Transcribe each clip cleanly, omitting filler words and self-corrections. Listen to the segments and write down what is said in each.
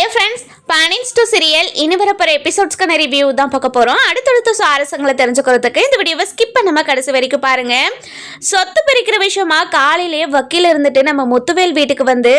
Hello friends, பானின்ஸ் to serial இனி வரப்போகிற எபிசோட்ஸ்க்கான review தான் பார்க்க போகிறோம். அடுத்தடுத்த சுவாரஸ்யங்களை தெரிஞ்சுக்கிறதுக்கு இந்த வீடியோவை ஸ்கிப் பண்ணாமல் கடைசி வரைக்கும் பாருங்கள். சொத்து பிரிக்கிற விஷயமா காலையிலேயே வக்கீல் இருந்துட்டு நம்ம முத்துவேல் வீட்டுக்கு வந்து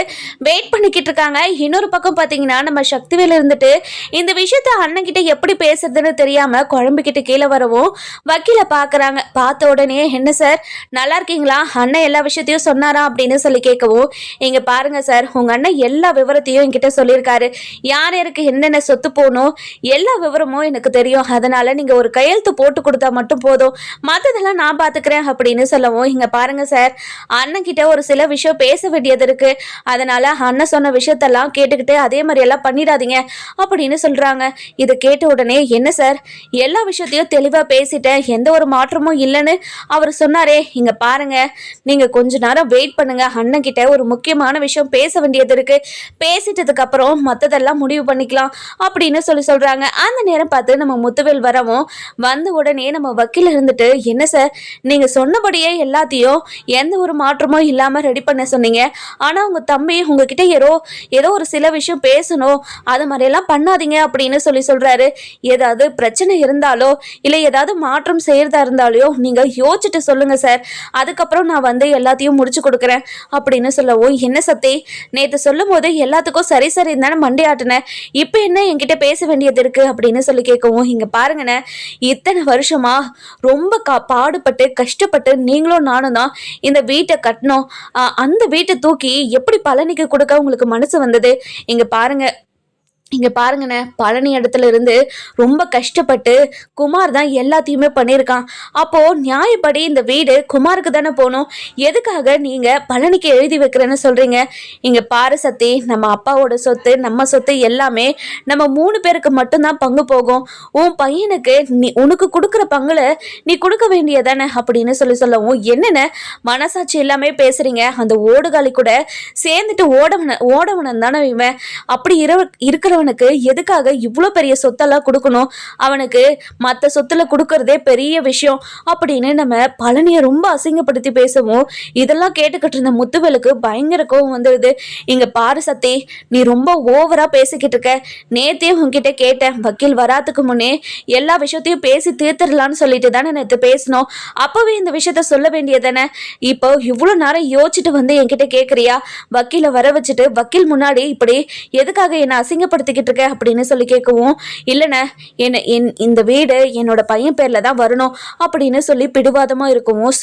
வெயிட் பண்ணிக்கிட்டு இருக்காங்க. இன்னொரு பக்கம் பார்த்தீங்கன்னா நம்ம சக்திவேல் இருந்துட்டு இந்த விஷயத்த அண்ணன்கிட்ட எப்படி பேசுறதுன்னு தெரியாமல் குழம்புக்கிட்டு கீழே வரவும் வக்கீலை பார்க்குறாங்க. பார்த்த உடனே, என்ன சார் நல்லா இருக்கீங்களா, அண்ணன் எல்லா விஷயத்தையும் சொன்னாரா அப்படின்னு சொல்லி கேட்கவும், இங்கே பாருங்கள் சார், உங்கள் அண்ணன் எல்லா விவரத்தையும் என்கிட்ட சொல்லியிருக்காரு. யார் யாருக்கு என்னென்ன சொத்து போகணும் எல்லா விவரமும் எனக்கு தெரியும். அதனால நீங்க ஒரு கையெழுத்து போட்டு கொடுத்தா மட்டும் போதும், மற்றதெல்லாம் நான் பாத்துக்கிறேன் அப்படின்னு சொல்லவும், இங்க பாருங்க சார், அண்ணன் கிட்ட ஒரு சில விஷயம் பேச வேண்டியது இருக்கு. அதனால அண்ணன் சொன்ன விஷயத்தெல்லாம் கேட்டுக்கிட்டு அதே மாதிரி எல்லாம் பண்ணிடாதீங்க அப்படின்னு சொல்றாங்க. இதை கேட்ட உடனே, என்ன சார் எல்லா விஷயத்தையும் தெளிவா பேசிட்டேன், எந்த ஒரு மாற்றமும் இல்லைன்னு அவர் சொன்னாரே. இங்க பாருங்க, நீங்க கொஞ்ச நேரம் வெயிட் பண்ணுங்க, அண்ணன் கிட்ட ஒரு முக்கியமான விஷயம் பேச வேண்டியது இருக்கு, பேசிட்டதுக்கு அப்புறம் மற்றதெல்லாம் முடிவு பண்ணிக்கலாம் அப்படின்னு சொல்றாங்க. அந்த நேரம் பார்த்து நம்ம முத்துவேல் வரவும், வந்த உடனே நம்ம வக்கீல் இருந்துட்டு, என்ன சார் நீங்க சொன்னபடியே எல்லாத்தையும் எந்த ஒரு மாற்றமும் இல்லாம ரெடி பண்ண சொன்னீங்க, ஆனா உங்க தம்பி உங்ககிட்ட ஏதோ ஒரு சில விஷயம் பேசணும், அது மாதிரியெல்லாம் பண்ணாதீங்க அப்படின்னு சொல்றாரு. ஏதாவது பிரச்சனை இருந்தாலோ இல்லை ஏதாவது மாற்றம் செய்யறதா இருந்தாலோ நீங்க யோசிச்சுட்டு சொல்லுங்க சார், அதுக்கப்புறம் நான் வந்து எல்லாத்தையும் முடிச்சு கொடுக்குறேன் அப்படின்னு சொல்லவும், என்ன சத்தி நேற்று சொல்லும் போது எல்லாத்துக்கும் சரி சரி தானே மண்டையாட்டினேன், இப்போ என்ன என்கிட்ட பேச வேண்டியது இருக்கு அப்படின்னு சொல்லி கேட்கவும், இங்க பாருங்கண்ணே, இத்தனை வருஷமா ரொம்ப பாடுபட்டு கஷ்டப்பட்டு நீங்களும் நானும் தான் இந்த வீட்டை கட்டணும். அந்த வீட்டை தூக்கி எப்படி பழனிக்கு கொடுக்க உங்களுக்கு மனசு வந்தது? இங்க பாருங்கண்ணே, பழனி இடத்துல இருந்து ரொம்ப கஷ்டப்பட்டு குமார் தான் எல்லாத்தையுமே பண்ணியிருக்கான். அப்போ நியாயப்படி இந்த வீடு குமாருக்கு தானே போகணும், எதுக்காக நீங்க பழனிக்கு எழுதி வைக்கிறேன்னு சொல்றீங்க? இங்க பாரு சத்தி, நம்ம அப்பாவோட சொத்து நம்ம சொத்து எல்லாமே நம்ம 3 பேருக்கு மட்டும்தான் பங்கு போகும். உன் பையனுக்கு உனக்கு கொடுக்குற பங்குல நீ கொடுக்க வேண்டியதானே அப்படின்னு சொல்லவும், என்னென்ன மனசாட்சி எல்லாமே பேசுறீங்க, அந்த ஓடுகாலி கூட சேர்ந்துட்டு ஓடவனன் தானே இவன், அப்படி இருக்கிற அவனுக்கு எதுக்காக இவ்வளோ பெரிய சொத்தெல்லாம் கொடுக்கணும், அவனுக்கு மற்ற சொத்துல கொடுக்கறதே பெரிய விஷயம் அப்படின்னு நம்ம பழனியை ரொம்ப அசிங்கப்படுத்தி பேசவும், இதெல்லாம் கேட்டுக்கிட்டு இருந்த முத்துவேலுக்கு பயங்கர கோவம் வந்துடுது. இங்க பாரு சத்தி, நீ ரொம்ப ஓவரா பேசிக்கிட்டு இருக்க, நேத்தே உன்கிட்ட கேட்டேன், வக்கீல் வராதுக்கு முன்னே எல்லா விஷயத்தையும் பேசி தீர்த்துடலான்னு சொல்லிட்டு தானே நேற்று பேசணும், அப்பவே இந்த விஷயத்த சொல்ல வேண்டியதானே, இப்போ இவ்வளோ நேரம் யோசிச்சுட்டு வந்து என்கிட்ட கேட்குறியா? வக்கீலை வர வச்சுட்டு வக்கீல் முன்னாடி இப்படி எதுக்காக என்னை அசிங்கப்படுத்திக்கிட்டு இருக்க அப்படின்னு சொல்லி கேட்கவும், இல்லைண்ணே இந்த வீடு என்னோட பையன் பேர்ல தான் வரணும் அப்படின்னு சொல்லி பிடிவாதமா இருக்கவும்,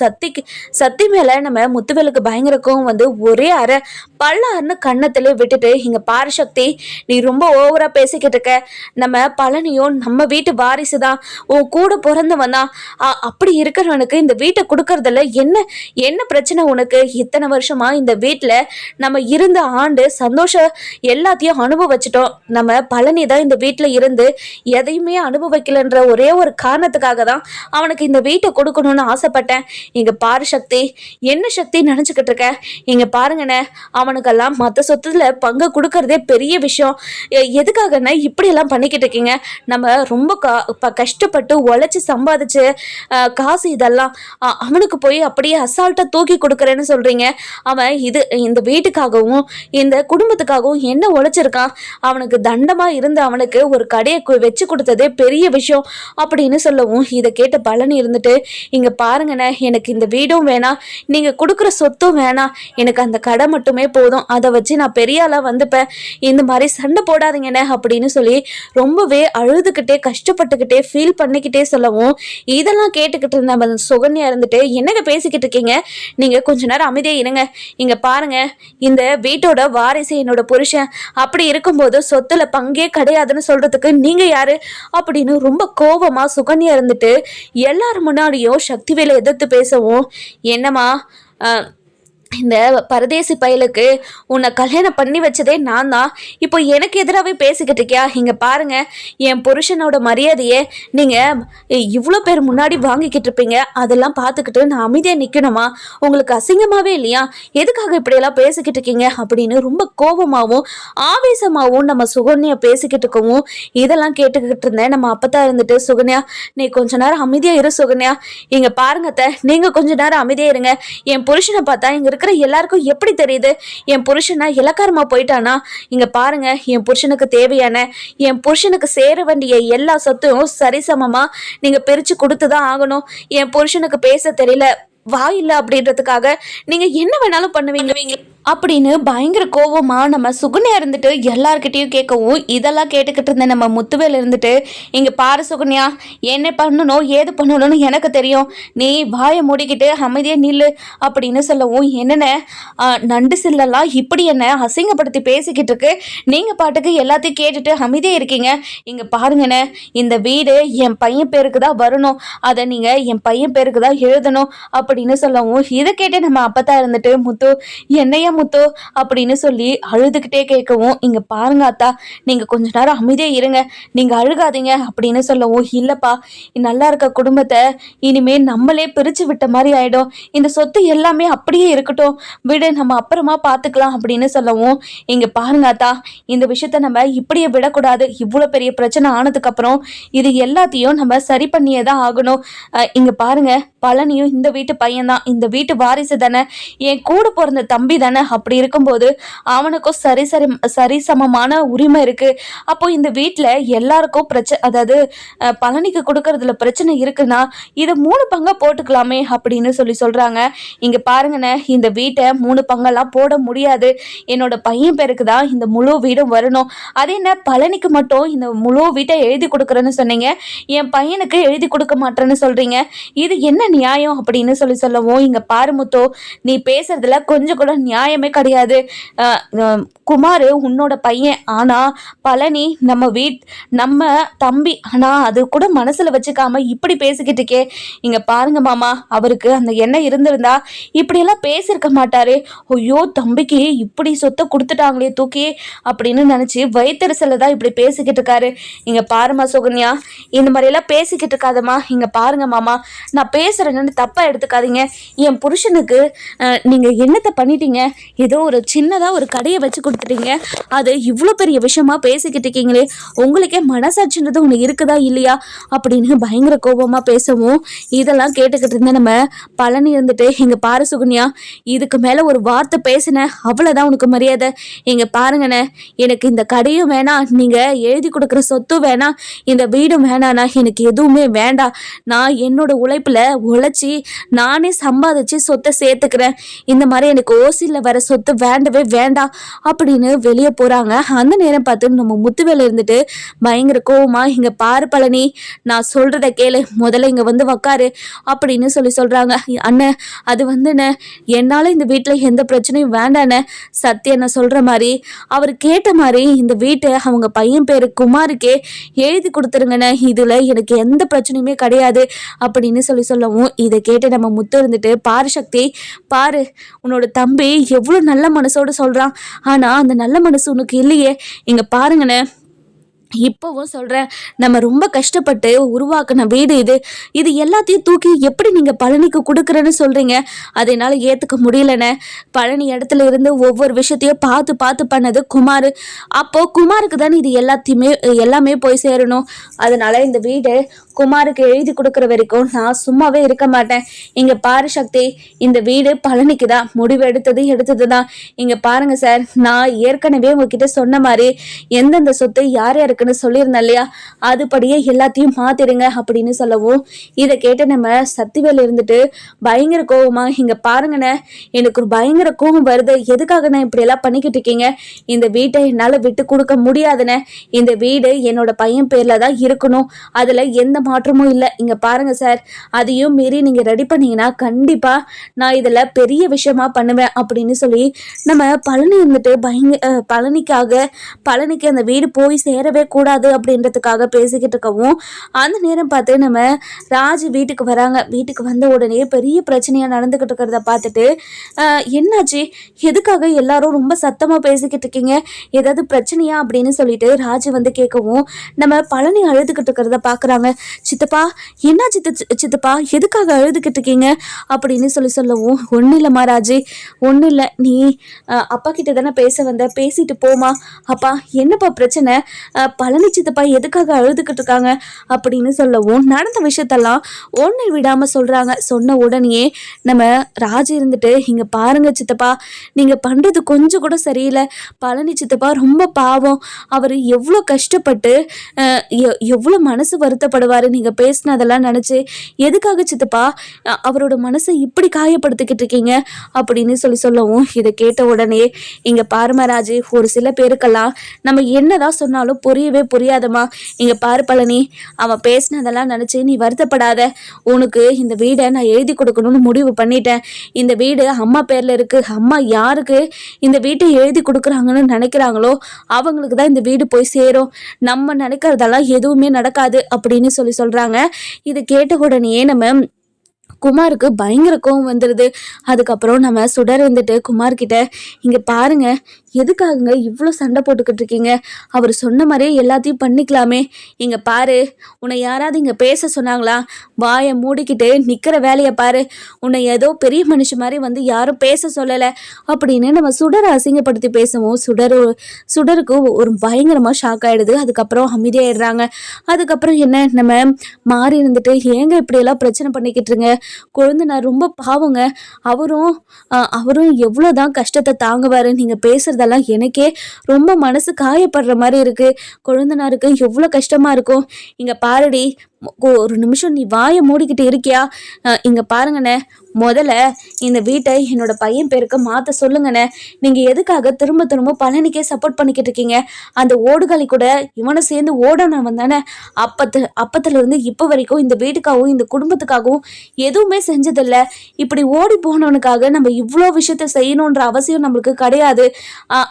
சத்தி மேல நம்ம முத்துவேலுக்கு பயங்கர கோவம் வந்து ஒரே அரை பல்லாருன்னு கண்ணத்துல விட்டுட்டு, இங்க பாரு சக்தி, நீ ரொம்ப ஓவரா பேசிக்கிட்டு இருக்க, நம்ம பழனியும் நம்ம வீட்டு வாரிசு தான், உன் கூட பிறந்தவன் தான், அப்படி இருக்கிறவனுக்கு இந்த வீட்டை கொடுக்கறதுல என்ன பிரச்சனை உனக்கு? இத்தனை வருஷமா இந்த வீட்டுல நம்ம இருந்த ஆண்டு சந்தோஷம் எல்லாத்தையும் அனுபவிச்சிட்டோம், நம்ம பழனி தான் இந்த வீட்டில் இருந்து எதையுமே அனுபவிக்கலன்ற ஒரே ஒரு காரணத்துக்காக தான் அவனுக்கு இந்த வீட்டை கொடுக்கணும்னு ஆசைப்பட்டேன். இங்க பாரு சக்தி, என்ன சக்தி நினைச்சுக்கிட்டு இருக்க? இங்க பாருங்கண்ணே, அவனுக்கெல்லாம் மற்ற சொத்துல பங்கு கொடுக்கறதே பெரிய விஷயம், எதுக்காகண்ணே இப்படி எல்லாம் பண்ணிக்கிட்டு இருக்கீங்க? நம்ம ரொம்ப கஷ்டப்பட்டு உழைச்சி சம்பாதிச்சு காசு இதெல்லாம் அவனுக்கு போய் அப்படியே அசால்ட்டா தூக்கி கொடுக்கறேன்னு சொல்றீங்க. அவன் இந்த வீட்டுக்காகவும் இந்த குடும்பத்துக்காகவும் என்ன உழைச்சிருக்கான்? அவனுக்கு தண்டமா இருந்து அவனுக்கு ஒரு கடையை வச்சு கொடுத்ததே பெரிய விஷயம் அப்படின்னு சொல்லவும், இதை கேட்ட பழனி இருந்துட்டு, இங்க பாருங்கண்ணே, எனக்கு இந்த வீடும் வேணாம், நீங்க கொடுக்குற சொத்தும் வேணாம், எனக்கு அந்த கடை மட்டுமே போதும், அதை வச்சு நான் பெரிய ஆளா வந்துப்பேன், இந்த மாதிரி சண்டை போடாதீங்கண்ணே அப்படின்னு சொல்லி ரொம்பவே அழுதுகிட்டே கஷ்டப்பட்டுக்கிட்டே ஃபீல் பண்ணிக்கிட்டே சொல்லவும், இதெல்லாம் கேட்டுக்கிட்டு இருந்த சுகன்யா இருந்துட்டு, என்னங்க பேசிக்கிட்டு இருக்கீங்க, நீங்க கொஞ்ச நேரம் அமைதியா இருங்க, இங்க பாருங்க, இந்த வீட்டோட வாரிசு என்னோட புருஷன், அப்படி இருக்கும்போது சொத்துல பங்கே கிடையாதுன்னு சொல்றதுக்கு நீங்க யாரு அப்படின்னு ரொம்ப கோபமா சுகன்யா இருந்துட்டு எல்லாரும் முன்னாடியும் சக்திவேலை எதிர்த்து பேசவும், என்னமா இந்த பரதேசி பயலுக்கு உன்னை கல்யாணம் பண்ணி வச்சதே நான் தான், இப்போ எனக்கு எதிராகவே பேசிக்கிட்டு இருக்கியா? இங்கே பாருங்க, என் புருஷனோட மரியாதையே நீங்கள் இவ்வளோ பேர் முன்னாடி வாங்கிக்கிட்டு இருப்பீங்க, அதெல்லாம் பார்த்துக்கிட்டு நான் அமைதியாக நிற்கணுமா? உங்களுக்கு அசிங்கமாகவே இல்லையா? எதுக்காக இப்படியெல்லாம் பேசிக்கிட்டு இருக்கீங்க அப்படின்னு ரொம்ப கோபமாகவும் ஆவேசமாகவும் நம்ம சுகன்யா பேசிக்கிட்டு இருக்கவும், இதெல்லாம் கேட்டுக்கிட்டு இருந்தேன். நம்ம அப்பத்தான் இருந்துட்டு, சுகன்யா நீ கொஞ்ச நேரம் அமைதியாக இரு சுகன்யா, இங்கே பாருங்க நீங்கள் கொஞ்ச நேரம் அமைதியாக இருங்க, என் புருஷனை பார்த்தா இங்கே இருக்கிற எல்லாருக்கும் எப்படி தெரியுது என் புருஷனா இலக்காரமா போயிட்டானா? இங்க பாருங்க, என் புருஷனுக்கு தேவையான, என் புருஷனுக்கு சேர வேண்டிய எல்லா சொத்தையும் சரிசமமா நீங்க பிரிச்சு கொடுத்துதான் ஆகணும். என் புருஷனுக்கு பேச தெரியல, வாயில்ல அப்படின்றதுக்காக நீங்க என்ன வேணாலும் பண்ணுவீங்க அப்படின்னு பயங்கர கோவமா நம்ம சுகன்யா இருந்துட்டு எல்லார்கிட்டையும் கேட்கவும், இதெல்லாம் கேட்டுக்கிட்டு இருந்த நம்ம முத்துவேல் இருந்துட்டு, இங்க பாரு சுகன்யா, என்ன பண்ணணும் ஏது பண்ணணும்னு எனக்கு தெரியும், நீ வாயை மூடிக்கிட்டு அமைதியா நில்லு அப்படின்னு சொல்லவும், என்னென்ன நண்டு சில்லெல்லாம் இப்படி என்ன அசிங்கப்படுத்தி பேசிக்கிட்டு இருக்கு, நீங்க பாட்டுக்கு எல்லாத்தையும் கேட்டுட்டு அமைதியா இருக்கீங்க. இங்க பாருங்கண்ணே, இந்த வீடு என் பையன் பேருக்கு தான் வரணும், அதை நீங்க என் பையன் பேருக்கு தான் எழுதணும் அப்படின்னு சொல்லவும், இதை கேட்டு நம்ம அப்பதான் இருந்துட்டு, முத்து என்னையா முத்து அப்படின்னு சொல்லி அழுதுகிட்டே கேட்கவும், இங்க பாருங்க அத்தா, நீங்க கொஞ்ச நேரம் அமைதியா இருங்க, நீங்க அழுகாதீங்க அப்படின்னு சொல்லவும், இல்லப்பா நல்லா இருக்க குடும்பத்தை இனிமே நம்மளே பிரிச்சு விட்ட மாதிரி ஆயிடும், இந்த சொத்து எல்லாமே அப்படியே இருக்கட்டும், விடு நம்ம அப்புறமா பார்த்துக்கலாம் அப்படின்னு சொல்லவும், இங்க பாருங்க அத்தா, இந்த விஷயத்த நம்ம இப்படியே விடக்கூடாது, இவ்வளவு பெரிய பிரச்சனை ஆனதுக்கு அப்புறம் இது எல்லாத்தையும் நம்ம சரி பண்ணியே தான் ஆகணும். இங்க பாருங்க, பழனியும் இந்த வீட்டு பையன்தான், இந்த வீட்டு வாரிசு தானே, என் கூட பிறந்த தம்பி தானே, அப்படி இருக்கும்போது அவனுக்கும் சரிசமமான உரிமை இருக்கு. அப்போ இந்த வீட்டுல எல்லாருக்கும் பிரச்சனை, அதாவது பழனிக்கு கொடுக்கறதுல பிரச்சனை இருக்குன்னா இதை 3 பங்கா போட்டுக்கலாமே அப்படின்னு சொல்றாங்க. இங்க பாருங்கண்ணே, இந்த வீட்டை 3 பங்கெல்லாம் போட முடியாது, என்னோட பையன் பேருக்கு தான் இந்த முழு வீடும் வரணும். அது என்ன பழனிக்கு மட்டும் இந்த முழு வீட்டை எழுதி கொடுக்குறேன்னு சொன்னீங்க, என் பையனுக்கு எழுதி கொடுக்க மாட்டேன்னு சொல்றீங்க, இது என்ன நியாயம் அப்படின்னு சொல்லவும், இங்க பாரு முத்தோ, நீ பேசுறதுல கொஞ்சம் கூட நியாயமே கிடையாது. குமார் உன்னோட பையன், ஆனா பழனி நம்ம தம்பி, ஆனா அது கூட மனசுல வச்சுக்காம இப்படி பேசிக்கிட்டு இருக்கே. இங்க பாருங்க மாமா, அவருக்கு அந்த எண்ணம் இருந்திருந்தா இப்படி எல்லாம் பேசியிருக்க மாட்டாரு. ஐயோ தம்பிக்கு இப்படி சொத்தை கொடுத்துட்டாங்களே தூக்கி அப்படின்னு நினைச்சு வயிற்றுல தான் இப்படி பேசிக்கிட்டு இருக்காரு. இங்க பாருமா சுகன்யா, இந்த மாதிரி எல்லாம் பேசிக்கிட்டு இருக்காதம்மா. இங்க பாருங்க மாமா, நான் பேசுறேன்னு தப்பா எடுத்துக்காதீங்க. என் புருஷனுக்கு நீங்க என்னத்தை பண்ணிட்டீங்க, ஏதோ ஒரு சின்னதா ஒரு கடையை வச்சு கொடுத்துட்டீங்க, அது இவ்வளோ பெரிய விஷயமா பேசிக்கிட்டு இருக்கீங்களே, உங்களுக்கே மனசாட்சின்றது ஒன்று இருக்குதா இல்லையா அப்படின்னு பயங்கர கோபமா பேசவும், இதெல்லாம் கேட்டுக்கிட்டு இருந்த நம்ம பழனி இருந்துட்டு, இங்க பாரு சுகன்யா, இதுக்கு மேல ஒரு வார்த்தை பேசினேன் அவ்வளவுதான் உனக்கு மரியாதை. இங்க பாருங்கண்ணே, எனக்கு இந்த கடையும் வேணாம், நீங்க எழுதி கொடுக்குற சொத்தும் வேணாம், இந்த வீடும் வேணாண்ணா, எனக்கு எதுவுமே வேண்டாம், நான் என்னோட உழைப்புல உழைச்சி நானே சம்பாதிச்சு சொத்தை சேர்த்துக்கிறேன், இந்த மாதிரி எனக்கு ஓசியில் வர சொத்து வேண்டவே வேண்டாம் அப்படின்னு வெளியே போறாங்க. அந்த நேரம் பார்த்து நம்ம முத்துவேல இருந்துட்டு பயங்கர கோவமா, இங்க பாரு பழனி, நான் சொல்றத கேளு, முதல்ல இங்க வந்து உக்காரு அப்படின்னு சொல்றாங்க. அண்ணன், அது வந்துண்ணே, என்னால இந்த வீட்டுல எந்த பிரச்சனையும் வேண்டாண்ணே, சத்யண்ண சொல்ற மாதிரி அவர் கேட்ட மாதிரி இந்த வீட்டை அவங்க பையன் பேரு குமாருக்கே எழுதி கொடுத்துருங்கண்ணே, இதுல எனக்கு எந்த பிரச்சனையுமே கிடையாது அப்படின்னு சொல்லவும், இதை கேட்டு நம்ம முத்து இருந்துட்டு, பாரு சக்தி, பாரு உன்னோட தம்பி எவ்வளவு நல்ல மனசோட சொல்றான், ஆனா அந்த நல்ல மனசு உனக்கு இல்லையே. இங்க பாருங்கண்ணே, இப்போவும் சொல்கிறேன், நம்ம ரொம்ப கஷ்டப்பட்டு உருவாக்கின வீடு இது எல்லாத்தையும் தூக்கி எப்படி நீங்கள் பழனிக்கு கொடுக்குறேன்னு சொல்கிறீங்க, அதை என்னால் ஏற்றுக்க முடியலண்ணே. பழனி இடத்துல இருந்து ஒவ்வொரு விஷயத்தையும் பார்த்து பண்ணது குமார், அப்போது குமாருக்கு தானே இது எல்லாமே போய் சேரணும், அதனால் இந்த வீடு குமாருக்கு எழுதி கொடுக்குற வரைக்கும் நான் சும்மாவே இருக்க மாட்டேன். இங்கே பாரு சக்தி, இந்த வீடு பழனிக்கு தான், முடிவு எடுத்தது தான். இங்கே பாருங்க சார், நான் ஏற்கனவே உங்ககிட்ட சொன்ன மாதிரி எந்தெந்த சொத்து யார் இருக்குன்னு சொல்லியிருந்தேன் இல்லையா, அதுபடியே எல்லாத்தையும் மாத்திடுங்க அப்படின்னு சொல்லவும், இதை கேட்டு நம்ம சத்திவேல இருந்துட்டு பயங்கர கோவமா, இங்க பாருங்கண்ணே, எனக்கு ஒரு பயங்கர கோவம் வருது, எதுக்காக நான் இப்படி எல்லாம் பண்ணிக்கிட்டு இருக்கீங்க, இந்த வீட்டை என்னால விட்டு கொடுக்க முடியாதுண்ணே, இந்த வீடு என்னோட பையன் பேர்ல தான் இருக்கணும், அதுல எந்த மாற்றமும் இல்லை. இங்க பாருங்க சார், அதையும் மீறி நீங்க ரெடி பண்ணீங்கன்னா கண்டிப்பா நான் இதுல பெரிய விஷயமா பண்ணுவேன் அப்படின்னு சொல்லி நம்ம பழனி இருந்துட்டு பழனிக்கு அந்த வீடு போய் சேரவே கூடாது அப்படின்றதுக்காக பேசிக்கிட்டு இருக்கவும், அந்த நேரம் பார்த்து நம்ம ராஜ் வீட்டுக்கு வராங்க. வீட்டுக்கு வந்த உடனே பெரிய பிரச்சனையா நடந்துகிட்டு இருக்கிறத பார்த்துட்டு, என்னாச்சு, எதுக்காக எல்லாரும் ரொம்ப சத்தமா பேசிக்கிட்டு இருக்கீங்க, ஏதாவது பிரச்சனையா அப்படின்னு சொல்லிட்டு ராஜ் வந்து கேட்கவும், நம்ம பழனி அழுதுகிட்டு இருக்கிறத பாக்குறாங்க. சித்தப்பா, என்ன சித்தப்பா, எதுக்காக அழுதுகிட்டு இருக்கீங்க அப்படின்னு சொல்லவும், ஒன்றும் இல்லைம்மா ராஜி, ஒன்றும் இல்லை, நீ அப்பா கிட்ட தானே பேச வந்த, பேசிட்டு போமா. அப்பா என்னப்பா பிரச்சனை, பழனி சித்தப்பா எதுக்காக அழுதுகிட்டு இருக்காங்க அப்படின்னு சொல்லவும் நடந்த விஷயத்தெல்லாம் ஒன்றை விடாமல் சொல்கிறாங்க. சொன்ன உடனே நம்ம ராஜு இருந்துட்டு, இங்கே பாருங்க சித்தப்பா, நீங்கள் பண்ணுறது கொஞ்சம் கூட சரியில்லை. பழனி சித்தப்பா ரொம்ப பாவம். அவர் எவ்வளோ கஷ்டப்பட்டு எவ்வளோ மனசு வருத்தப்படுவார் நீங்கள் பேசினதெல்லாம் நினச்சி. எதுக்காக சித்தப்பா அவரோட மனசை இப்படி காயப்படுத்திக்கிட்டு இருக்கீங்க அப்படின்னு சொல்லவும் இதை கேட்ட உடனே, இங்கே பாருமராஜு, ஒரு சில பேருக்கெல்லாம் நம்ம என்னதான் சொன்னாலும் புரியவே புரியாதம்மா. இங்கே பாரு பழனி, அவன் பேசினதெல்லாம் நினச்சி நீ வருத்தப்படாத. உனக்கு இந்த வீடை நான் எழுதி கொடுக்கணும்னு முடிவு பண்ணிட்டேன். இந்த வீடு அம்மா பேரில் இருக்குது. அம்மா யாருக்கு இந்த வீட்டை எழுதி கொடுக்குறாங்கன்னு நினைக்கிறாங்களோ அவங்களுக்கு தான் இந்த வீடு போய் சேரும். நம்ம நினைக்கிறதெல்லாம் எதுவுமே நடக்காது அப்படின்னு சொல்கிறாங்க. இதை கேட்ட உடனே நம்ம குமாருக்கு பயங்கர கோவம் வந்துடுது. அதுக்கப்புறம் நம்ம சுடர் வந்துட்டு குமார்கிட்ட, இங்கே பாருங்க, எதுக்காகங்க இவ்வளோ சண்டை போட்டுக்கிட்டு இருக்கீங்க? அவர் சொன்ன மாதிரியே எல்லாத்தையும் பண்ணிக்கலாமே. இங்கே பாரு, உன்னை யாராவது இங்கே பேச சொன்னாங்களா? வாயை மூடிக்கிட்டு நிற்கிற வேலையை பாரு. உன்னை ஏதோ பெரிய மனுஷன் மாதிரி வந்து யாரும் பேச சொல்லலை அப்படின்னு நம்ம சுடரை அசிங்கப்படுத்தி பேசவும் சுடருக்கு ஒரு பயங்கரமாக ஷாக் ஆகிடுது. அதுக்கப்புறம் அமைதியாகிடுறாங்க. அதுக்கப்புறம் என்ன, நம்ம மாறி இருந்துட்டு, ஏங்க இப்படியெல்லாம் பிரச்சனை பண்ணிக்கிட்டு இருங்க, கொழுந்தனார் ரொம்ப பாவங்க, அவரும் எவ்வளோதான் கஷ்டத்தை தாங்குவார். நீங்கள் பேசுறதெல்லாம் எனக்கே ரொம்ப மனசு காயப்படுற மாதிரி இருக்கு. கொழுந்தனாருக்கு எவ்வளோ கஷ்டமா இருக்கும். இங்க பாருடி, ஒரு நிமிஷம் நீ வாயை மூடிக்கிட்டு இருக்கியா? இங்க பாருங்கண்ணே, முதல்ல இந்த வீட்டை என்னோட பையன் பேருக்கு மாற்ற சொல்லுங்கண்ணே. நீங்கள் எதுக்காக திரும்ப திரும்ப பழனிக்கே சப்போர்ட் பண்ணிக்கிட்டு இருக்கீங்க? அந்த ஓடுகளை கூட இவனை சேர்ந்து ஓடனவன் தானே. அப்பத்துலேருந்து இப்போ வரைக்கும் இந்த வீட்டுக்காகவும் இந்த குடும்பத்துக்காகவும் எதுவுமே செஞ்சதில்லை. இப்படி ஓடி போனவனுக்காக நம்ம இவ்வளோ விஷயத்த செய்யணுன்ற அவசியம் நம்மளுக்கு கிடையாது.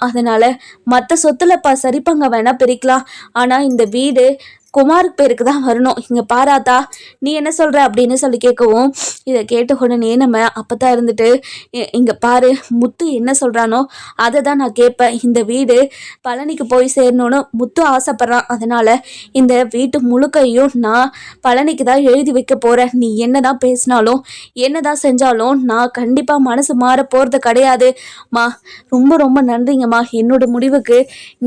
அதனால் மற்ற சொத்துல சரிப்பங்க வேணால் பிரிக்கலாம். ஆனால் இந்த வீடு குமாருக்கு பேருக்கு தான் வரணும். இங்கே பாராத்தா, நீ என்ன சொல்கிற அப்படின்னு கேட்கவும், இதை கேட்ட உடனே நம்ம அப்பதான் இருந்துட்டு, இங்கே பாரு, முத்து என்ன சொல்கிறானோ அதை தான் நான் கேட்பேன். இந்த வீடு பழனிக்கு போய் சேரணும்னு முத்து ஆசைப்பட்றான். அதனால் இந்த வீட்டு முழுக்கையும் நான் பழனிக்கு தான் எழுதி வைக்க போகிறேன். நீ என்ன தான் பேசினாலும் என்ன தான் செஞ்சாலும் நான் கண்டிப்பாக மனசு மாற போகிறது கிடையாது. ரொம்ப ரொம்ப நன்றிங்கம்மா. என்னோட முடிவுக்கு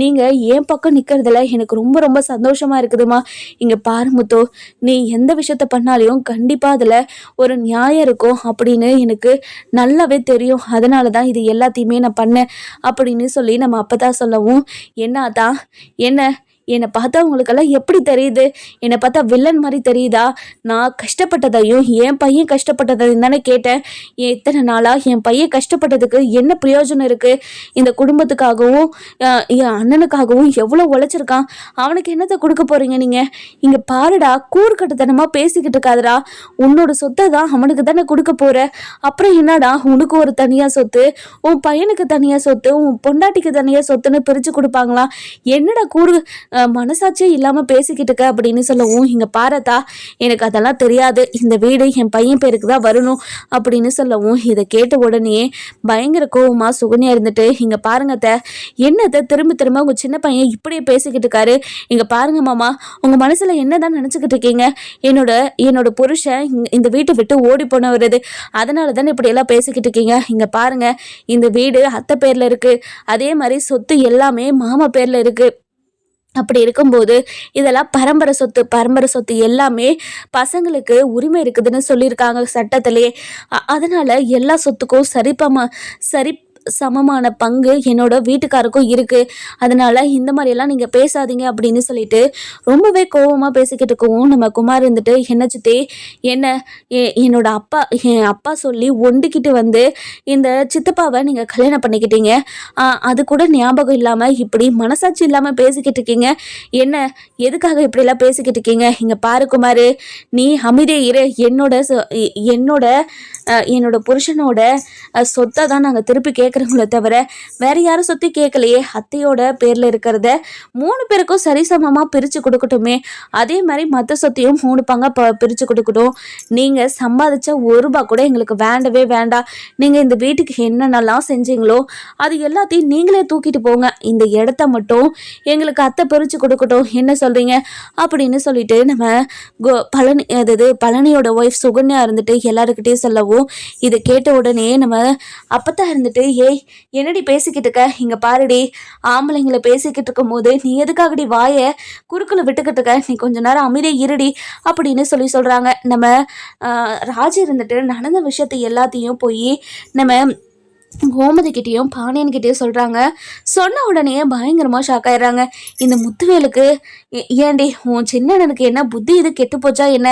நீங்கள் என் பக்கம் நிற்கிறதுல எனக்கு ரொம்ப ரொம்ப சந்தோஷமாக இருக்குதுமா. இங்க பாரு முத்து, நீ எந்த விஷயத்த பண்ணாலையும் கண்டிப்பா அதுல ஒரு நியாயம் இருக்கும் அப்படின்னு எனக்கு நல்லாவே தெரியும். அதனாலதான் இது எல்லாத்தையுமே நான் பண்ணேன் அப்படின்னு நம்ம அப்பதான் சொல்லவும், என்னை பார்த்தா உங்களுக்கெல்லாம் எப்படி தெரியுது? என்னை பார்த்தா வில்லன் மாதிரி தெரியுதா? நான் கஷ்டப்பட்டதையும் என் பையன் கஷ்டப்பட்டதையும் தானே கேட்டேன். எத்தனை நாளாக என் பையன் கஷ்டப்பட்டதுக்கு என்ன பிரயோஜனம் இருக்குது? இந்த குடும்பத்துக்காகவும் என் அண்ணனுக்காகவும் எவ்வளோ உழைச்சிருக்கான். அவனுக்கு என்னத்தை கொடுக்க போகிறீங்க நீங்கள்? இங்கே பாருடா, கூறுக்கட்டுத்தனமாக பேசிக்கிட்டு இருக்காதுடா. உன்னோட சொத்தை தான் அவனுக்கு தானே கொடுக்க போகிற. அப்புறம் என்னடா, உனக்கு ஒரு தனியாக சொத்து, உன் பையனுக்கு தனியாக சொத்து, உன் பொண்டாட்டிக்கு தனியாக சொத்துன்னு பிரித்து கொடுப்பாங்களா? என்னடா மனசாட்சியே இல்லாமல் பேசிக்கிட்டு இருக்க அப்படின்னு சொல்லவும், இங்கே பாரத்தா, எனக்கு அதெல்லாம் தெரியாது. இந்த வீடு என் பையன் பேருக்கு தான் வரணும் அப்படின்னு சொல்லவும், இதை கேட்ட உடனே பயங்கர கோவமாக சுகன்யா இருந்துட்டு, இங்கே பாருங்கத்த, என்னத்தை திரும்ப திரும்ப உங்கள் சின்ன பையன் இப்படியே பேசிக்கிட்டு இருக்காரு. இங்கே பாருங்க மாமா, உங்கள் மனசில் என்னதான் நினச்சிக்கிட்டு இருக்கீங்க? என்னோட புருஷன் இந்த வீட்டை விட்டு ஓடி போன வருது, அதனால தானே இப்படியெல்லாம் பேசிக்கிட்டு இருக்கீங்க. இங்கே பாருங்க, இந்த வீடு அத்தை பேரில் இருக்குது, அதே மாதிரி சொத்து எல்லாமே மாமா பேரில் இருக்குது. அப்படி இருக்கும்போது இதெல்லாம் பரம்பரை சொத்து எல்லாமே பசங்களுக்கு உரிமை இருக்குதுன்னு சொல்லியிருக்காங்க சட்டத்திலே. அதனால எல்லா சொத்துக்கும் சரி சமமான பங்கு என்னோட வீட்டுக்காருக்கும் இருக்குது. அதனால இந்த மாதிரியெல்லாம் நீங்கள் பேசாதீங்க அப்படின்னு சொல்லிட்டு ரொம்பவே கோபமாக பேசிக்கிட்டு இருக்கவும், நம்ம குமார் இருந்துட்டு, என்ன சித்தி, என் அப்பா சொல்லி ஒண்டிக்கிட்டு வந்து இந்த சித்தப்பாவை நீங்கள் கல்யாணம் பண்ணிக்கிட்டீங்க, அது கூட ஞாபகம் இல்லாமல் இப்படி மனசாட்சி இல்லாமல் பேசிக்கிட்டு இருக்கீங்க. எதுக்காக இப்படிலாம் பேசிக்கிட்டு இருக்கீங்க? இங்கே பாரு குமார், நீ அமைதியே இரு. என்னோட புருஷனோட சொத்தை தான் நாங்கள் திருப்பி கேட்குறோங்களே தவிர வேற யாரும் சொத்து கேட்கலையே. அத்தையோட பேரில் இருக்கிறத 3 பேருக்கும் சரிசமமாக பிரித்து கொடுக்கட்டுமே. அதே மாதிரி மற்ற சொத்தையும் 3 பங்காக பிரித்து கொடுக்கட்டும். நீங்கள் சம்பாதிச்ச ₹1 கூட எங்களுக்கு வேண்டவே வேண்டாம். நீங்கள் இந்த வீட்டுக்கு என்னென்னலாம் செஞ்சீங்களோ அது எல்லாத்தையும் நீங்களே தூக்கிட்டு போங்க. இந்த இடத்த மட்டும் எங்களுக்கு அத்தை பிரித்து கொடுக்கட்டும். என்ன சொல்கிறீங்க அப்படின்னு சொல்லிட்டு நம்ம பழனியோட ஒய்ஃப் சுகன்யா இருந்துட்டு எல்லாருக்கிட்டையும் சொல்லவும், இதை கேட்ட உடனே நம்ம அப்பத்தான் இருந்துட்டு, ஏய் என்னடி பேசிக்கிட்டு இருக்க, இங்க பாருடி, ஆம்பளைங்களை பேசிக்கிட்டு இருக்கும் போது நீ எதுக்காகடி வாயை குறுக்குல விட்டுக்கிட்டு இருக்க, நீ கொஞ்ச நேரம் அமைதியா இருடி அப்படின்னு சொல்றாங்க. நம்ம ராஜி இருந்துட்டு நடந்த விஷயத்தை எல்லாத்தையும் போய் நம்ம கோமதி கிட்டேயும் பாண்டியன் கிட்டேயும் சொல்கிறாங்க. சொன்ன உடனே பயங்கரமாக ஷாக் ஆயிடுறாங்க. இந்த முத்துவேலுக்கு ஏண்டி உன் சின்னனுக்கு என்ன புத்தி இது கெட்டு போச்சா என்ன,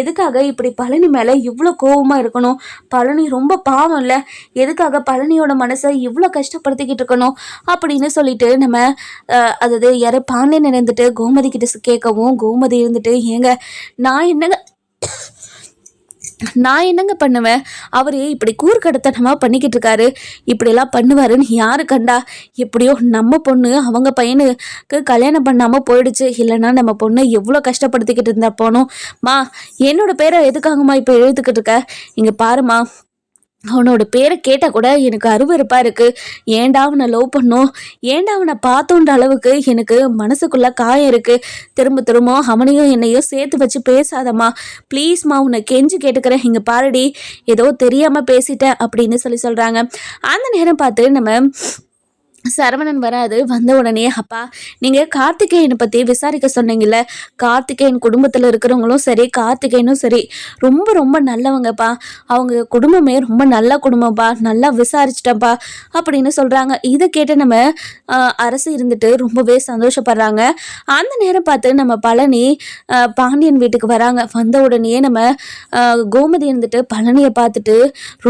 எதுக்காக இப்படி பழனி மேலே இவ்வளோ கோபமாக இருக்கணும், பழனி ரொம்ப பாவம் இல்லை, எதுக்காக பழனியோட மனசை இவ்வளோ கஷ்டப்படுத்திக்கிட்டு இருக்கணும் அப்படின்னு சொல்லிட்டு நம்ம அதாவது யாரை பாண்டியன் இருந்துட்டு கோமதி கிட்ட கேட்கவும், கோமதி இருந்துட்டு ஏங்க நான் என்னங்க பண்ணுவேன், அவர் இப்படி கூறுக்கடத்தனமாக பண்ணிக்கிட்டு இருக்காரு, இப்படியெல்லாம் பண்ணுவாருன்னு யாரு கண்டா, எப்படியோ நம்ம பொண்ணு அவங்க பையனுக்கு கல்யாணம் பண்ணாமல் போயிடுச்சு, இல்லைன்னா நம்ம பொண்ணை எவ்வளோ கஷ்டப்படுத்திக்கிட்டு இருந்தா போனோம். மா என்னோட பேரை எதுக்காகம்மா இப்போ எழுத்துக்கிட்டு இருக்க, இங்கே பாருமா, அவனோட பேரை கேட்டால் கூட எனக்கு அருவருப்பாக இருக்குது, ஏண்டா அவனை லவ் பண்ணோம், ஏண்டா அவனை பார்த்தோன்ற அளவுக்கு எனக்கு மனசுக்குள்ளே காயம் இருக்குது, திரும்ப அவனையும் என்னையும் சேர்த்து வச்சு பேசாதம்மா ப்ளீஸ்மா, உன்னை கெஞ்சி கேட்டுக்கிறேன், இங்கே பாருடி ஏதோ தெரியாமல் பேசிட்டேன் அப்படின்னு சொல்கிறாங்க. அந்த நேரம் பார்த்து நம்ம சரவணன் வராது. வந்த உடனே அப்பா நீங்கள் கார்த்திகேயனை பற்றி விசாரிக்க சொன்னீங்கல்ல, கார்த்திகேயன் குடும்பத்தில் இருக்கிறவங்களும் சரி கார்த்திகேயனும் சரி ரொம்ப ரொம்ப நல்லவங்கப்பா, அவங்க குடும்பமே ரொம்ப நல்ல குடும்பம்ப்பா, நல்லா விசாரிச்சிட்டப்பா அப்படின்னு சொல்கிறாங்க. இதை கேட்டு நம்ம அரசு இருந்துட்டு ரொம்பவே சந்தோஷப்படுறாங்க. அந்த நேரம் பார்த்து நம்ம பழனி பாண்டியன் வீட்டுக்கு வராங்க. வந்த உடனே நம்ம கோமதி இருந்துட்டு பழனியை பார்த்துட்டு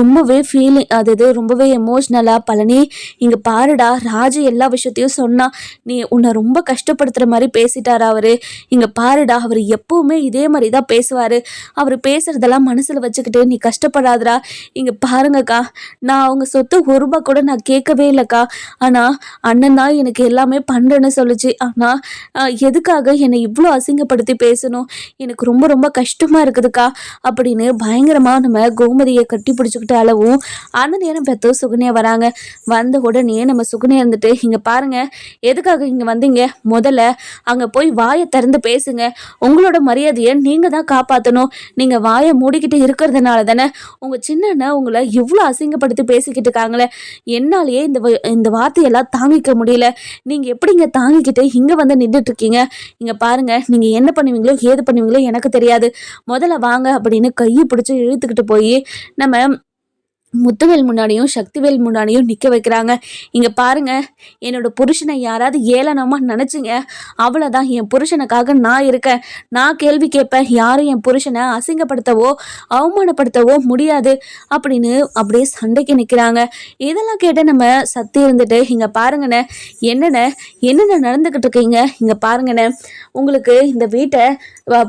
ரொம்பவே ஃபீலிங், அதாவது ரொம்பவே எமோஷ்னலாக, பழனி இங்கே பாருடா, ராஜு எல்லா விஷயத்தையும் சொன்னா, நீ உன்னை ரொம்ப கஷ்டப்படுத்துற மாதிரி பேசிட்டாரா அவரு, இங்க பாருடா, அவர் எப்பவுமே இதே மாதிரி தான் பேசுவாரு, அவர் பேசுறதெல்லாம் மனசுல வச்சுக்கிட்டு நீ கஷ்டப்படாதடா, இங்க பாருங்கக்கா, நான் அவங்க சொத்து ஒரு ரூபாய் கூட நான் கேட்கவே இல்லைக்கா, ஆனா அண்ணன் தான் எனக்கு எல்லாமே பண்றேன்னு சொல்லுச்சு, ஆனா எதுக்காக என்னை இவ்வளோ அசிங்கப்படுத்தி பேசணும், எனக்கு ரொம்ப ரொம்ப கஷ்டமா இருக்குதுக்கா அப்படின்னு பயங்கரமா நம்ம கோமதியை கட்டி பிடிச்சிக்கிட்டு அளவும். அந்த நேரம் பார்த்து சுகன்யா வராங்க. வந்த உடனே நம்ம சுகன்யா இருந்துட்டு இங்க பாருங்க, எதுக்காக இங்க வந்தீங்க, முதல்ல அங்க போய் வாயை திறந்து பேசுங்க, உங்களோட மரியாதையை நீங்க தான் காப்பாற்றணும், நீங்க வாயை மூடிக்கிட்டு இருக்கிறதுனால தானே உங்க சின்ன உங்களை இவ்வளோ அசிங்கப்படுத்தி பேசிக்கிட்டு இருக்காங்களே, என்னாலேயே இந்த வார்த்தையெல்லாம் தாங்கிக்க முடியல, நீங்க எப்படிங்க தாங்கிக்கிட்டு இங்க வந்து நின்றுட்டு இருக்கீங்க, இங்க பாருங்க, நீங்க என்ன பண்ணுவீங்களோ ஏது பண்ணுவீங்களோ எனக்கு தெரியாது, முதல்ல வாங்க அப்படின்னு கையை பிடிச்சி இழுத்துக்கிட்டு போய் நம்ம முத்துவேல் முன்னாடியும் சக்திவேல் முன்னாடியும் நிற்க வைக்கிறாங்க. இங்கே பாருங்க, என்னோட புருஷனை யாராவது ஏளனமாக நினச்சிங்க, அவ்வளோதான், என் புருஷனுக்காக நான் இருக்கேன், நான் கேள்வி கேட்பேன், யாரும் என் புருஷனை அசிங்கப்படுத்தவோ அவமானப்படுத்தவோ முடியாது அப்படின்னு அப்படியே சண்டைக்கு நிற்கிறாங்க. இதெல்லாம் கேட்டு நம்ம சத்தி இருந்துட்டு இங்கே பாருங்கண்ணே, என்னென்ன நடந்துக்கிட்டு இருக்கீங்க, இங்கே பாருங்கண்ணே, உங்களுக்கு இந்த வீட்டை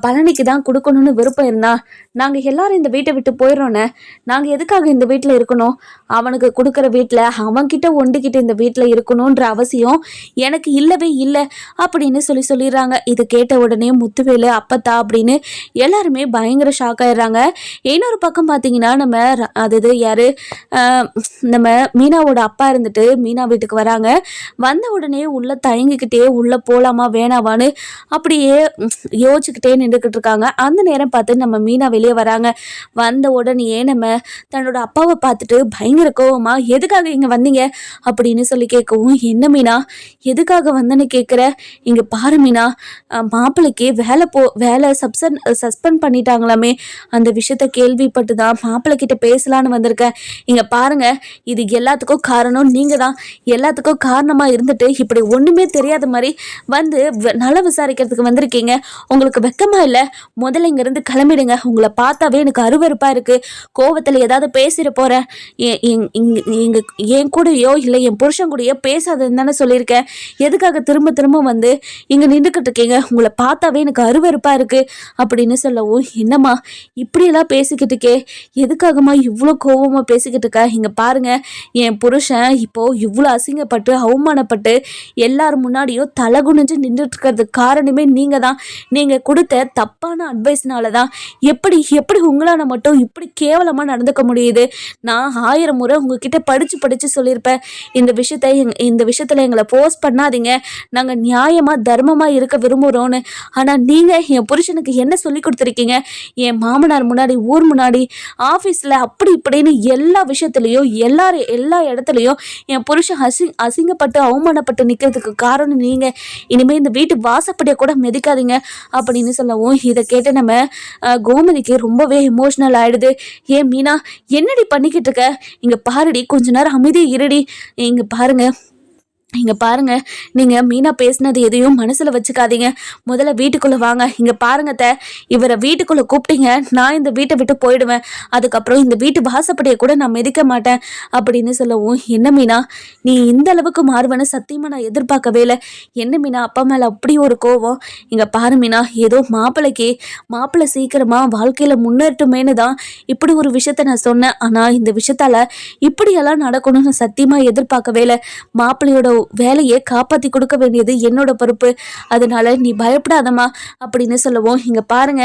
பழனிக்கு தான் கொடுக்கணும்னு விருப்பம் இருந்தா நாங்கள் எல்லாரும் இந்த வீட்டை விட்டு போயிடுறோன்னே, நாங்கள் எதுக்காக இந்த வீட்டில் இருக்கணும், அவனுக்கு கொடுக்குற வீட்டில் அவன்கிட்ட ஒண்டிக்கிட்டு இந்த வீட்டில் இருக்கணுன்ற அவசியம் எனக்கு இல்லவே இல்லை அப்படின்னு சொல்லிடுறாங்க. இது கேட்ட உடனே முத்துவேலு அப்பத்தா அப்படின்னு எல்லாருமே பயங்கர ஷாக் ஆயிடுறாங்க. இன்னொரு பக்கம் பார்த்தீங்கன்னா நம்ம அது யாரு நம்ம மீனாவோட அப்பா இருந்துட்டு மீனா வீட்டுக்கு வராங்க. வந்த உடனே உள்ள தயங்கிக்கிட்டே உள்ள போலாமா வேணாவான்னு அப்படியே யோசிச்சுக்கிட்டே நின்றுக்கிட்டு இருக்காங்க. அந்த நேரம் பார்த்து நம்ம மீனா வெளியே வராங்க. வந்த உடனே நம்ம தன்னோட அப்பாவை பார்த்துட்டு பயங்கர கோவமா, எதுக்காக இங்க வந்தீங்க அப்படின்னு கேட்கவும், என்ன மீனா எதுக்காக வந்தேன்னு கேட்குற, இங்க பாரு மீனா, மாப்பிள்ளைக்கு வேலை சஸ்பெண்ட் பண்ணிட்டாங்களாமே, அந்த விஷயத்த கேள்விப்பட்டு தான் மாப்பிள்ளை கிட்ட பேசலான்னு வந்திருக்கேன். இங்க பாருங்க, இது எல்லாத்துக்கும் காரணம் நீங்க தான், எல்லாத்துக்கும் காரணமா இருந்துட்டு இப்படி ஒண்ணுமே தெரியாத மாதிரி வந்து நல்லா விசாரிக்கிறதுக்கு வந்திருக்கீங்க, உங்களுக்கு வெக்கமா இல்லை, முதல்ல இங்க இருந்து கிளம்பிடுங்க, உங்களை பார்த்தாவே எனக்கு அருவருப்பா இருக்கு, கோவத்துல ஏதாவது பேசிட போறேன், என் கூடயோ இல்லை என் புருஷன் கூடயோ பேசாததுன்னு தானே சொல்லியிருக்கேன், எதுக்காக திரும்ப திரும்ப வந்து இங்க நின்றுக்கிட்டு இருக்கீங்க, உங்களை பார்த்தாவே எனக்கு அருவருப்பா இருக்கு அப்படின்னு சொல்லவும், என்னம்மா இப்படியெல்லாம் பேசிக்கிட்டு இருக்கே, எதுக்காகம்மா இவ்வளோ கோவமா பேசிக்கிட்டு இருக்க, இங்க பாருங்க, என் புருஷன் இப்போ இவ்வளோ அசிங்கப்பட்டு அவமானப்பட்டு எல்லாரும் முன்னாடியும் தலை குனிஞ்சு நின்றுட்டு இருக்கிறதுக்கு காரணமே நீங்க தான், நீங்க கொடுத்த தப்பான அட்வைஸ்னால தான், எப்படி உங்களால மட்டும் இப்படி கேவலமா நடந்துக்க முடியுது, நான் 1000 முறை உங்ககிட்ட படித்து சொல்லியிருப்பேன். இந்த விஷயத்தில் எங்களை போஸ்ட் பண்ணாதீங்க, நாங்கள் நியாயமாக தர்மமாக இருக்க விரும்புகிறோன்னு. ஆனால் நீங்கள் என் புருஷனுக்கு என்ன சொல்லி கொடுத்துருக்கீங்க? என் மாமனார் முன்னாடி, ஊர் முன்னாடி, ஆஃபீஸில், அப்படி இப்படின்னு எல்லா விஷயத்துலையும் எல்லா இடத்துலையும் என் புருஷன் அசிங்கப்பட்டு அவமானப்பட்டு நிற்கிறதுக்கு காரணம் நீங்கள். இனிமேல் இந்த வீட்டு வாசப்படியை கூட மிதிக்காதீங்க அப்படின்னு சொல்லவும், இதை கேட்டு நம்ம கோமதிக்கு ரொம்பவே எமோஷ்னல் ஆகிடுது. ஏன் மீனா, என்னடி பண்ணிக்கிட்டு இருக்க? இங்கே பாருடி, கொஞ்ச நேரம் அமைதியாக இருடி. இங்கே பாருங்க, நீங்கள் மீனா பேசினது எதையும் மனசில் வச்சுக்காதீங்க. முதல்ல வீட்டுக்குள்ளே வாங்க. இங்கே பாருங்க இவரை வீட்டுக்குள்ளே கூப்பிட்டீங்க, நான் இந்த வீட்டை விட்டு போயிடுவேன். அதுக்கப்புறம் இந்த வீட்டு வாசப்படியை கூட நான் மிதிக்க மாட்டேன் அப்படின்னு சொல்லவும், என்ன மீனா நீ இந்த அளவுக்கு மாறுவேன்னு சத்தியமாக நான் எதிர்பார்க்கவே இல்லை. என்ன மீனா அப்பா மேலே அப்படி ஒரு கோவம்? இங்கே பாரு மீனா, ஏதோ மாப்பிள்ளை சீக்கிரமாக வாழ்க்கையில் முன்னேறட்டுமேனு தான் இப்படி ஒரு விஷயத்த நான் சொன்னேன். ஆனால் இந்த விஷயத்தால் இப்படியெல்லாம் நடக்கணும்னு சத்தியமாக எதிர்பார்க்கவே இல்லை. மாப்பிள்ளையோட வேலையை காப்பாற்றி கொடுக்க வேண்டியது என்னோட பொறுப்பு. அதனால நீ பயப்படாதம்மா அப்படின்னு சொல்லவும், இங்கே பாருங்க,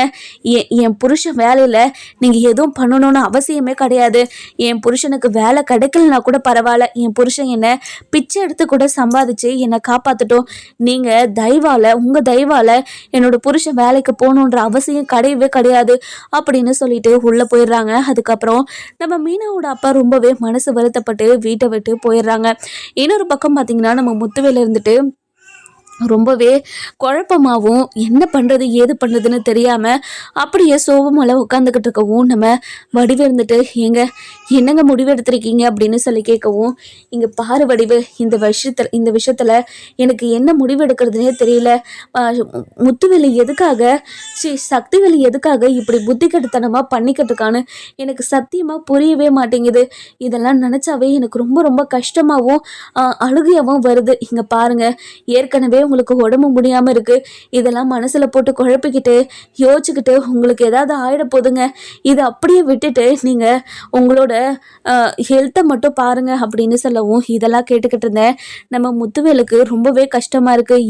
என் புருஷன் வேலையில் நீங்கள் எதுவும் பண்ணணும்னு அவசியமே கிடையாது. என் புருஷனுக்கு வேலை கிடைக்கலனா கூட பரவாயில்ல. என் புருஷன் என்னை பிச்சை எடுத்து கூட சம்பாதிச்சு என்னை காப்பாற்றட்டும். நீங்கள் உங்கள் தயவால் என்னோட புருஷன் வேலைக்கு போகணுன்ற அவசியம் கிடையவே கிடையாது அப்படின்னு சொல்லிட்டு உள்ளே போயிடுறாங்க. அதுக்கப்புறம் நம்ம மீனாவோட அப்பா ரொம்பவே மனசு வருத்தப்பட்டு வீட்டை விட்டு போயிடுறாங்க. இன்னொரு பக்கம் பார்த்தீங்கன்னா நம்ம முத்துவேல இருந்துட்டு ரொம்பவே குழப்பமாகவும் என்ன பண்ணுறது ஏது பண்ணுறதுன்னு தெரியாமல் அப்படியே சோகமால உட்காந்துக்கிட்டு இருக்கவும், நம்ம வடிவு இருந்துட்டு என்னங்க முடிவு எடுத்திருக்கீங்க அப்படின்னு சொல்லி கேட்கவும், இங்கே பாரு வடிவு, இந்த விஷயத்தில் எனக்கு என்ன முடிவு எடுக்கிறதுனே தெரியல. முத்துவேலு எதுக்காக சக்திவேலு எதுக்காக இப்படி புத்தி கட்டுத்தனமாக பண்ணிக்கிட்டு இருக்கான்னு எனக்கு சத்தியமாக புரியவே மாட்டேங்குது. இதெல்லாம் நினச்சாவே எனக்கு ரொம்ப ரொம்ப கஷ்டமாகவும் அழுகையாகவும் வருது. இங்கே பாருங்கள், ஏற்கனவே உங்களுக்கு உடம்பு முடியாமல் இருக்குது. இதெல்லாம் மனசில் போட்டு குழப்பிக்கிட்டு யோசிச்சுக்கிட்டு உங்களுக்கு ஏதாவது ஆயிட போதுங்க. இதை அப்படியே விட்டுட்டு நீங்கள் உங்களோட ஹெல்த்தை மட்டும் பாருங்க அப்படின்னு சொல்லவும், இதெல்லாம் கேட்டுக்கிட்டு இருந்தேன். நம்ம முத்துவேலுக்கு ரொம்பவே கஷ்டமாக இருக்குது.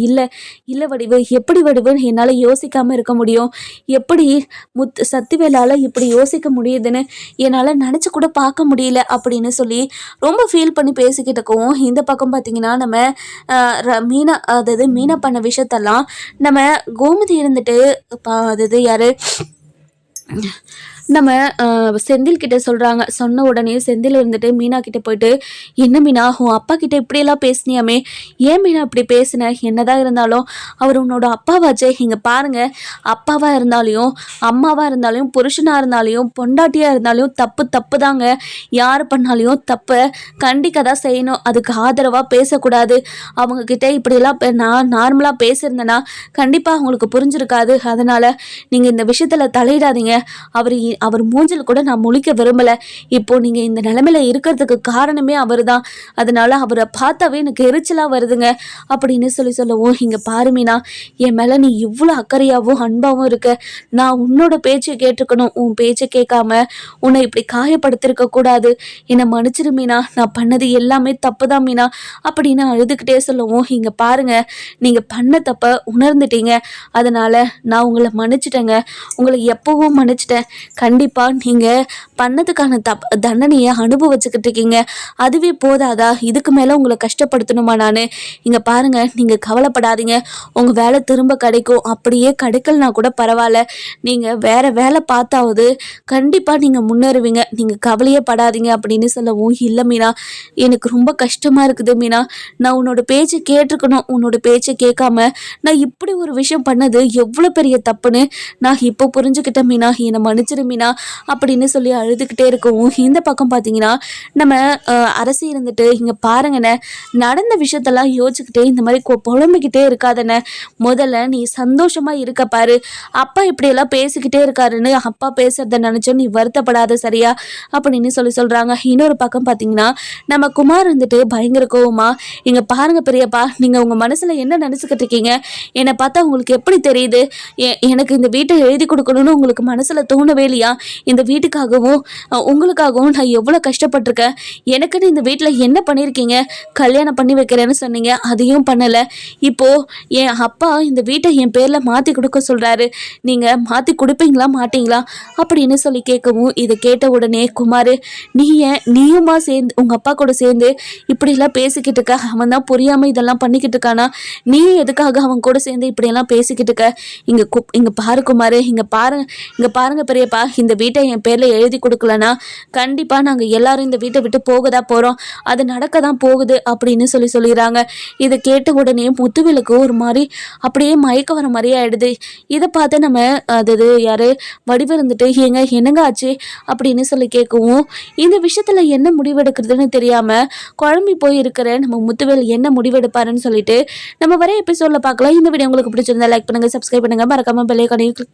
இல்லை வடிவு, எப்படி வடிவு என்னால் யோசிக்காமல் இருக்க முடியும்? எப்படி சக்திவேலால் இப்படி யோசிக்க முடியுதுன்னு என்னால் நினச்சி கூட பார்க்க முடியல அப்படின்னு சொல்லி ரொம்ப ஃபீல் பண்ணி பேசிக்கிட்டு இருக்கவும், இந்த பக்கம் பார்த்தீங்கன்னா நம்ம மீனா பண்ண விஷயத்தெல்லாம் நம்ம கோமதி இருந்துட்டு அதாவது யாரு நம்ம செந்தில் கிட்ட சொல்கிறாங்க. சொன்ன உடனே செந்தில் இருந்துட்டு மீனா கிட்ட போயிட்டு, என்ன மீனா உன் அப்பா கிட்ட இப்படியெல்லாம் பேசினியாமே, ஏன் மீனா இப்படி பேசின? என்னதான் இருந்தாலும் அவர் உன்னோட அப்பாவாச்சே. இங்கே பாருங்க, அப்பாவாக இருந்தாலையும் அம்மாவாக இருந்தாலையும் புருஷனாக இருந்தாலையும் பொண்டாட்டியாக இருந்தாலையும் தப்பு தாங்க. யார் பண்ணாலையும் தப்பை கண்டிக்க தான் செய்யணும். அதுக்கு ஆதரவாக பேசக்கூடாது. அவங்கக்கிட்ட இப்படியெல்லாம் நான் நார்மலாக பேசியிருந்தேன்னா கண்டிப்பாக அவங்களுக்கு புரிஞ்சிருக்காது. அதனால் நீங்கள் இந்த விஷயத்தில் தலையிடாதீங்க. அவர் மூஞ்சில் கூட நான் முழிக்க விரும்பலை. இப்போ நீங்கள் இந்த நிலைமையில இருக்கிறதுக்கு காரணமே அவர் தான். அதனால அவரை பார்த்தாவே எனக்கு எரிச்சலாக வருதுங்க அப்படின்னு சொல்லவும், இங்கே பாருமீனா, என் மேலே நீ இவ்வளோ அக்கறையாகவும் அன்பாகவும் இருக்க. நான் உன்னோட பேச்சை கேட்டுக்கணும். உன் பேச்சை கேட்காம உன்னை இப்படி காயப்படுத்திருக்க கூடாது. என்னை மன்னிச்சிரு மீனா, நான் பண்ணது எல்லாமே தப்பு தான் மீனா அப்படின்னு அழுதுகிட்டே சொல்லவும், இங்கே பாருங்க, நீங்கள் பண்ண தப்பை உணர்ந்துட்டீங்க. அதனால நான் உங்களை மன்னிச்சிட்டேங்க. உங்களை எப்பவும் மன்னிச்சிட்டேன். கண்டிப்பாக நீங்கள் பண்ணதுக்கான தண்டனையை அனுபவிச்சுக்கிட்டு இருக்கீங்க. அதுவே போதாதா? இதுக்கு மேலே உங்களை கஷ்டப்படுத்தணுமா நான்? இங்கே பாருங்கள், நீங்கள் கவலைப்படாதீங்க. உங்கள் வேலை திரும்ப கிடைக்கும். அப்படியே கிடைக்கலனா கூட பரவாயில்ல, நீங்கள் வேறு வேலை பார்த்தாவது கண்டிப்பாக நீங்கள் முன்னேறுவீங்க. நீங்கள் கவலையே படாதீங்க அப்படின்னு சொல்லவும், இல்லை மீனா, எனக்கு ரொம்ப கஷ்டமாக இருக்குது மீனா. நான் உன்னோட பேச்சை கேட்டிருக்கணும். உன்னோட பேச்சை கேட்காம நான் இப்படி ஒரு விஷயம் பண்ணது எவ்வளோ பெரிய தப்புன்னு நான் இப்போ புரிஞ்சுக்கிட்டேன் மீனா. என்னை மன்னிச்சிரு மீனா அப்படின்னு சொல்லி அழுதுகிட்டே இருக்கவும், இந்த பக்கம் பார்த்தீங்கன்னா நம்ம அரசி இருந்துட்டு, இங்கே பாருங்கண்ணே, நடந்த விஷயத்தெல்லாம் யோசிச்சுக்கிட்டே இந்த மாதிரி புலம்பிக்கிட்டே இருக்காதண்ணே. முதல்ல நீ சந்தோஷமாக இருக்க பாரு. அப்பா இப்படியெல்லாம் பேசிக்கிட்டே இருக்காருன்னு அப்பா பேசுறத நினச்சோம் நீ வருத்தப்படாத சரியா அப்படின்னு சொல்கிறாங்க. இன்னொரு பக்கம் பார்த்தீங்கன்னா நம்ம குமார் இருந்துட்டு பயங்கர கோவமா, இங்கே பாருங்க பெரியப்பா, நீங்கள் உங்கள் மனசில் என்ன நினச்சிக்கிட்டு இருக்கீங்க? என்னை பார்த்தா உங்களுக்கு எப்படி தெரியுது? எனக்கு இந்த வீட்டை எழுதி கொடுக்கணும்னு உங்களுக்கு மனசில் தோணவே இல்லையா? இல்லையா? இந்த வீட்டுக்காகவும் உங்களுக்காகவும் நான் எவ்வளோ கஷ்டப்பட்டிருக்கேன். எனக்குன்னு இந்த வீட்டில் என்ன பண்ணியிருக்கீங்க? கல்யாணம் பண்ணி வைக்கிறேன்னு சொன்னீங்க, அதையும் பண்ணலை. இப்போது என் அப்பா இந்த வீட்டை என் பேரில் மாற்றி கொடுக்க சொல்கிறாரு. நீங்கள் மாற்றி கொடுப்பீங்களா மாட்டீங்களா அப்படின்னு சொல்லி கேட்கவும், இதை கேட்ட உடனே குமார், நீயுமா சேர்ந்து உங்கள் அப்பா கூட சேர்ந்து இப்படிலாம் பேசிக்கிட்டு இருக்க? அவன் தான் புரியாமல் இதெல்லாம் பண்ணிக்கிட்டு இருக்கானா? நீ எதுக்காக அவன் கூட சேர்ந்து இப்படியெல்லாம் பேசிக்கிட்டு இருக்க? இங்கே பாரு குமார், இங்கே பாருங்க பெரியப்பா, இந்த வீட்டை என் பேரில் எழுதி கொடுக்கலனா கண்டிப்பாக நாங்கள் எல்லாரும் இந்த வீட்டை விட்டு போக தான் போகிறோம். அது நடக்க தான் போகுது அப்படின்னு சொல்லிடுறாங்க. இதை கேட்ட உடனே முத்துவேலுக்கு ஒரு மாதிரி அப்படியே மயக்க வர மாதிரியே ஆயிடுது. இதை பார்த்து நம்ம அது யாரு வடிவிருந்துட்டு என்னங்க ஆச்சு அப்படின்னு சொல்லி கேட்கவும், இந்த விஷயத்துல என்ன முடிவெடுக்கிறதுன்னு தெரியாம குழம்பி போய் இருக்கிற நம்ம முத்துவேல் என்ன முடிவெடுப்பாருன்னு சொல்லிட்டு நம்ம வர எபிசோட்ல பார்க்கலாம். இந்த வீடியோ உங்களுக்கு பிடிச்சிருந்தா லைக் பண்ணுங்க, சப்ஸ்கிரைப் பண்ணுங்க, மறக்காம பெல் ஐகானையும் கிளிக்